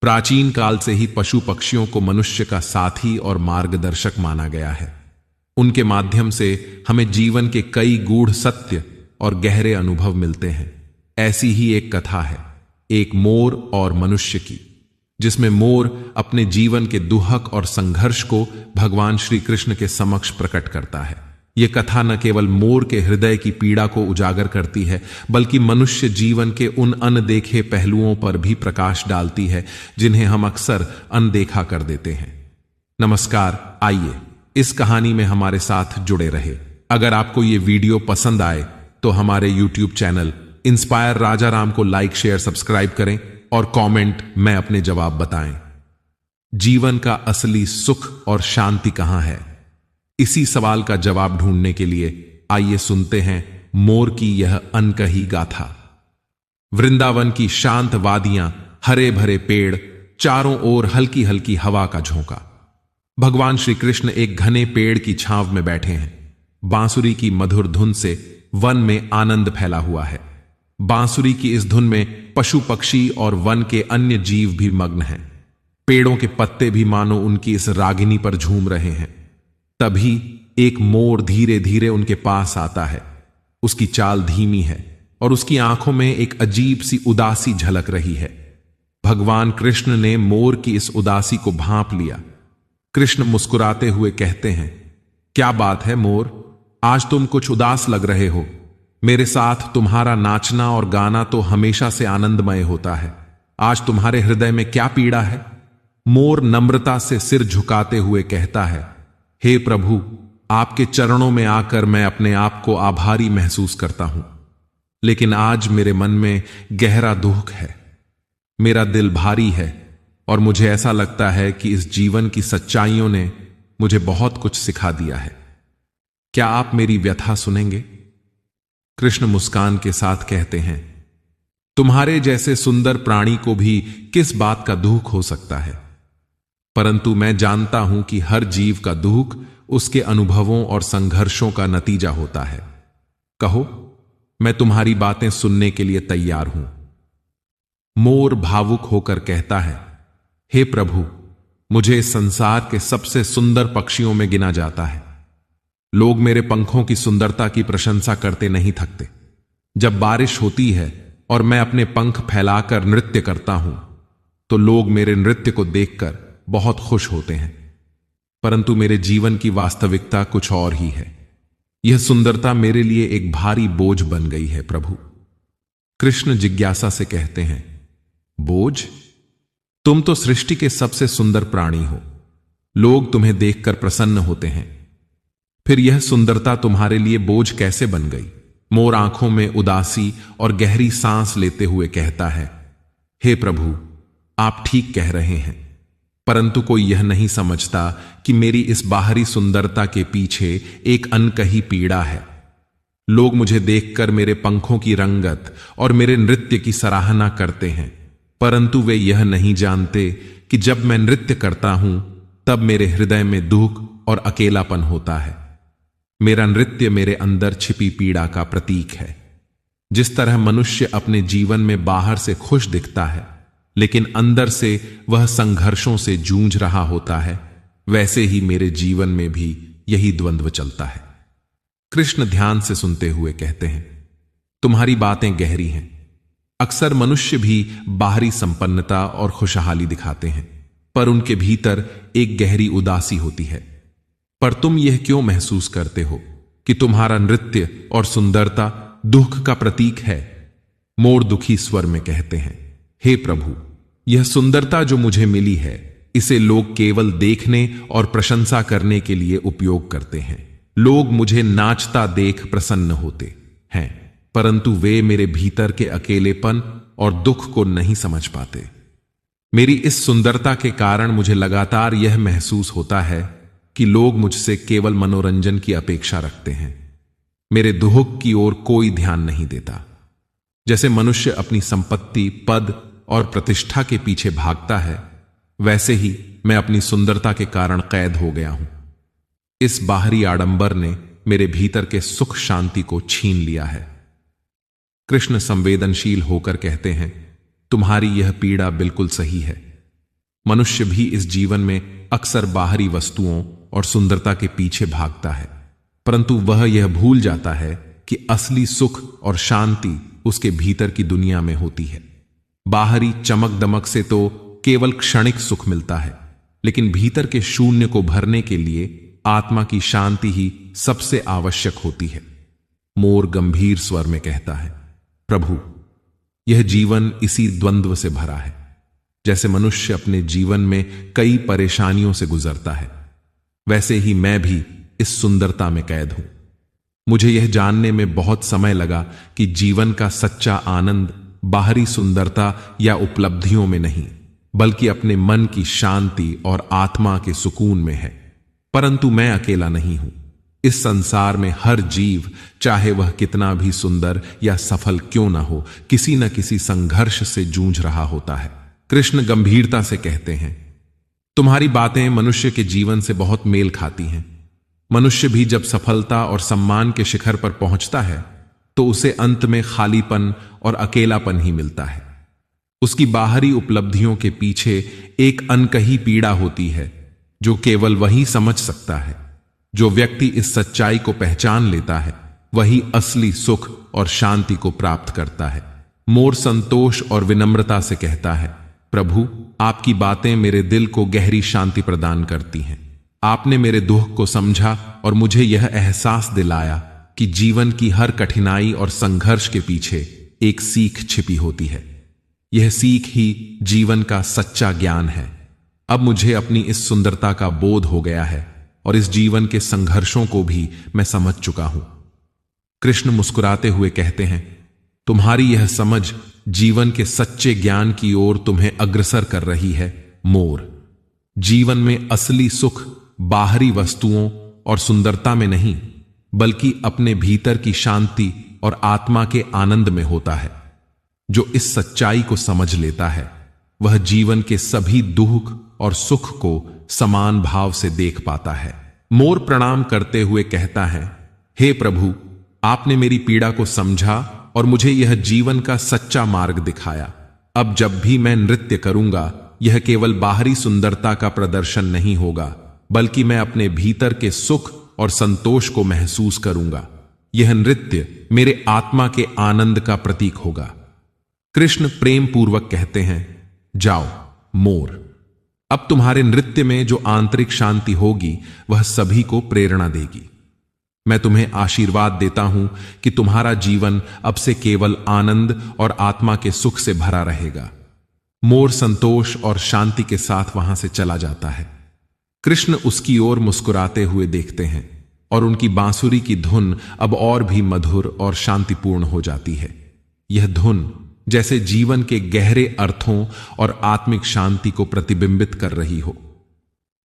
प्राचीन काल से ही पशु पक्षियों को मनुष्य का साथी और मार्गदर्शक माना गया है। उनके माध्यम से हमें जीवन के कई गूढ़ सत्य और गहरे अनुभव मिलते हैं। ऐसी ही एक कथा है, एक मोर और मनुष्य की, जिसमें मोर अपने जीवन के दुहक और संघर्ष को भगवान श्री कृष्ण के समक्ष प्रकट करता है। यह कथा न केवल मोर के हृदय की पीड़ा को उजागर करती है, बल्कि मनुष्य जीवन के उन अनदेखे पहलुओं पर भी प्रकाश डालती है जिन्हें हम अक्सर अनदेखा कर देते हैं। नमस्कार, आइए इस कहानी में हमारे साथ जुड़े रहे। अगर आपको ये वीडियो पसंद आए तो हमारे YouTube चैनल इंस्पायर राजा राम को लाइक, शेयर, सब्सक्राइब करें और कमेंट में अपने जवाब बताएं। जीवन का असली सुख और शांति कहां है? इसी सवाल का जवाब ढूंढने के लिए आइए सुनते हैं मोर की यह अनकही गाथा। वृंदावन की शांत वादियां, हरे भरे पेड़, चारों ओर हल्की हल्की हवा का झोंका। भगवान श्री कृष्ण एक घने पेड़ की छांव में बैठे हैं। बांसुरी की मधुर धुन से वन में आनंद फैला हुआ है। बांसुरी की इस धुन में पशु पक्षी और वन के अन्य जीव भी मग्न हैं। पेड़ों के पत्ते भी मानो उनकी इस रागिनी पर झूम रहे हैं। तभी एक मोर धीरे धीरे उनके पास आता है। उसकी चाल धीमी है और उसकी आंखों में एक अजीब सी उदासी झलक रही है। भगवान कृष्ण ने मोर की इस उदासी को भांप लिया। कृष्ण मुस्कुराते हुए कहते हैं, क्या बात है मोर, आज तुम कुछ उदास लग रहे हो। मेरे साथ तुम्हारा नाचना और गाना तो हमेशा से आनंदमय होता है। आज तुम्हारे हृदय में क्या पीड़ा है? मोर नम्रता से सिर झुकाते हुए कहता है, हे प्रभु, आपके चरणों में आकर मैं अपने आप को आभारी महसूस करता हूं, लेकिन आज मेरे मन में गहरा दुख है। मेरा दिल भारी है और मुझे ऐसा लगता है कि इस जीवन की सच्चाइयों ने मुझे बहुत कुछ सिखा दिया है। क्या आप मेरी व्यथा सुनेंगे? कृष्ण मुस्कान के साथ कहते हैं, तुम्हारे जैसे सुंदर प्राणी को भी किस बात का दुख हो सकता है, परंतु मैं जानता हूं कि हर जीव का दुख उसके अनुभवों और संघर्षों का नतीजा होता है। कहो, मैं तुम्हारी बातें सुनने के लिए तैयार हूं। मोर भावुक होकर कहता है, हे प्रभु, मुझे इस संसार के सबसे सुंदर पक्षियों में गिना जाता है। लोग मेरे पंखों की सुंदरता की प्रशंसा करते नहीं थकते। जब बारिश होती है और मैं अपने पंख फैलाकर नृत्य करता हूं, तो लोग मेरे नृत्य को देखकर बहुत खुश होते हैं। परंतु मेरे जीवन की वास्तविकता कुछ और ही है। यह सुंदरता मेरे लिए एक भारी बोझ बन गई है प्रभु। कृष्ण जिज्ञासा से कहते हैं, बोझ? तुम तो सृष्टि के सबसे सुंदर प्राणी हो। लोग तुम्हें देखकर प्रसन्न होते हैं, फिर यह सुंदरता तुम्हारे लिए बोझ कैसे बन गई? मोर आंखों में उदासी और गहरी सांस लेते हुए कहता है, हे प्रभु, आप ठीक कह रहे हैं, परंतु कोई यह नहीं समझता कि मेरी इस बाहरी सुंदरता के पीछे एक अनकही पीड़ा है। लोग मुझे देखकर मेरे पंखों की रंगत और मेरे नृत्य की सराहना करते हैं, परंतु वे यह नहीं जानते कि जब मैं नृत्य करता हूं तब मेरे हृदय में दुख और अकेलापन होता है। मेरा नृत्य मेरे अंदर छिपी पीड़ा का प्रतीक है। जिस तरह मनुष्य अपने जीवन में बाहर से खुश दिखता है, लेकिन अंदर से वह संघर्षों से जूझ रहा होता है, वैसे ही मेरे जीवन में भी यही द्वंद्व चलता है। कृष्ण ध्यान से सुनते हुए कहते हैं, तुम्हारी बातें गहरी हैं। अक्सर मनुष्य भी बाहरी संपन्नता और खुशहाली दिखाते हैं, पर उनके भीतर एक गहरी उदासी होती है। पर तुम यह क्यों महसूस करते हो कि तुम्हारा नृत्य और सुंदरता दुख का प्रतीक है? मोर दुखी स्वर में कहते हैं, हे प्रभु, यह सुंदरता जो मुझे मिली है, इसे लोग केवल देखने और प्रशंसा करने के लिए उपयोग करते हैं। लोग मुझे नाचता देख प्रसन्न होते हैं, परंतु वे मेरे भीतर के अकेलेपन और दुख को नहीं समझ पाते। मेरी इस सुंदरता के कारण मुझे लगातार यह महसूस होता है कि लोग मुझसे केवल मनोरंजन की अपेक्षा रखते हैं। मेरे दुख की ओर कोई ध्यान नहीं देता। जैसे मनुष्य अपनी संपत्ति, पद और प्रतिष्ठा के पीछे भागता है, वैसे ही मैं अपनी सुंदरता के कारण कैद हो गया हूं। इस बाहरी आडंबर ने मेरे भीतर के सुख शांति को छीन लिया है। कृष्ण संवेदनशील होकर कहते हैं, तुम्हारी यह पीड़ा बिल्कुल सही है, मनुष्य भी इस जीवन में अक्सर बाहरी वस्तुओं और सुंदरता के पीछे भागता है, परंतु वह यह भूल जाता है कि असली सुख और शांति उसके भीतर की दुनिया में होती है। बाहरी चमक दमक से तो केवल क्षणिक सुख मिलता है, लेकिन भीतर के शून्य को भरने के लिए आत्मा की शांति ही सबसे आवश्यक होती है। मोर गंभीर स्वर में कहता है, प्रभु, यह जीवन इसी द्वंद्व से भरा है। जैसे मनुष्य अपने जीवन में कई परेशानियों से गुजरता है, वैसे ही मैं भी इस सुंदरता में कैद हूं। मुझे यह जानने में बहुत समय लगा कि जीवन का सच्चा आनंद बाहरी सुंदरता या उपलब्धियों में नहीं, बल्कि अपने मन की शांति और आत्मा के सुकून में है। परंतु मैं अकेला नहीं हूं। इस संसार में हर जीव, चाहे वह कितना भी सुंदर या सफल क्यों ना हो, किसी न किसी संघर्ष से जूझ रहा होता है। कृष्ण गंभीरता से कहते हैं, तुम्हारी बातें मनुष्य के जीवन से बहुत मेल खाती हैं। मनुष्य भी जब सफलता और सम्मान के शिखर पर पहुंचता है तो उसे अंत में खालीपन और अकेलापन ही मिलता है। उसकी बाहरी उपलब्धियों के पीछे एक अनकही पीड़ा होती है जो केवल वही समझ सकता है। जो व्यक्ति इस सच्चाई को पहचान लेता है वही असली सुख और शांति को प्राप्त करता है। मोर संतोष और विनम्रता से कहता है, प्रभु, आपकी बातें मेरे दिल को गहरी शांति प्रदान करती हैं। आपने मेरे दुख को समझा और मुझे यह एहसास दिलाया कि जीवन की हर कठिनाई और संघर्ष के पीछे एक सीख छिपी होती है। यह सीख ही जीवन का सच्चा ज्ञान है। अब मुझे अपनी इस सुंदरता का बोध हो गया है और इस जीवन के संघर्षों को भी मैं समझ चुका हूं। कृष्ण मुस्कुराते हुए कहते हैं, तुम्हारी यह समझ जीवन के सच्चे ज्ञान की ओर तुम्हें अग्रसर कर रही है। मोर, जीवन में असली सुख बाहरी वस्तुओं और सुंदरता में नहीं, बल्कि अपने भीतर की शांति और आत्मा के आनंद में होता है। जो इस सच्चाई को समझ लेता है वह जीवन के सभी दुख और सुख को समान भाव से देख पाता है। मोर प्रणाम करते हुए कहता है, हे प्रभु, आपने मेरी पीड़ा को समझा और मुझे यह जीवन का सच्चा मार्ग दिखाया। अब जब भी मैं नृत्य करूंगा, यह केवल बाहरी सुंदरता का प्रदर्शन नहीं होगा, बल्कि मैं अपने भीतर के सुख और संतोष को महसूस करूंगा। यह नृत्य मेरे आत्मा के आनंद का प्रतीक होगा। कृष्ण प्रेम पूर्वक कहते हैं, जाओ मोर, अब तुम्हारे नृत्य में जो आंतरिक शांति होगी वह सभी को प्रेरणा देगी। मैं तुम्हें आशीर्वाद देता हूं कि तुम्हारा जीवन अब से केवल आनंद और आत्मा के सुख से भरा रहेगा। मोर संतोष और शांति के साथ वहां से चला जाता है। कृष्ण उसकी ओर मुस्कुराते हुए देखते हैं और उनकी बांसुरी की धुन अब और भी मधुर और शांतिपूर्ण हो जाती है। यह धुन जैसे जीवन के गहरे अर्थों और आत्मिक शांति को प्रतिबिंबित कर रही हो।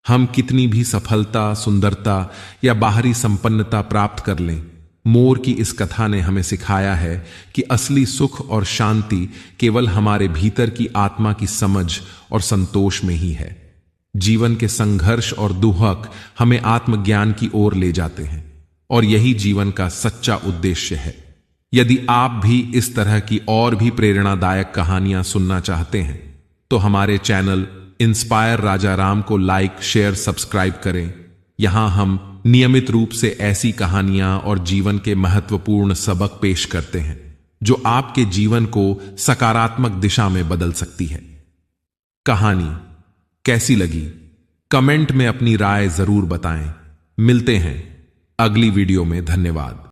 हम कितनी भी सफलता, सुंदरता या बाहरी संपन्नता प्राप्त कर लें, मोर की इस कथा ने हमें सिखाया है कि असली सुख और शांति केवल हमारे भीतर की आत्मा की समझ और संतोष में ही है। जीवन के संघर्ष और दुहक हमें आत्मज्ञान की ओर ले जाते हैं और यही जीवन का सच्चा उद्देश्य है। यदि आप भी इस तरह की और भी प्रेरणादायक कहानियां सुनना चाहते हैं तो हमारे चैनल इंस्पायर राजा राम को लाइक, शेयर, सब्सक्राइब करें। यहां हम नियमित रूप से ऐसी कहानियां और जीवन के महत्वपूर्ण सबक पेश करते हैं जो आपके जीवन को सकारात्मक दिशा में बदल सकती है। कहानी कैसी लगी कमेंट में अपनी राय जरूर बताएं। मिलते हैं अगली वीडियो में। धन्यवाद।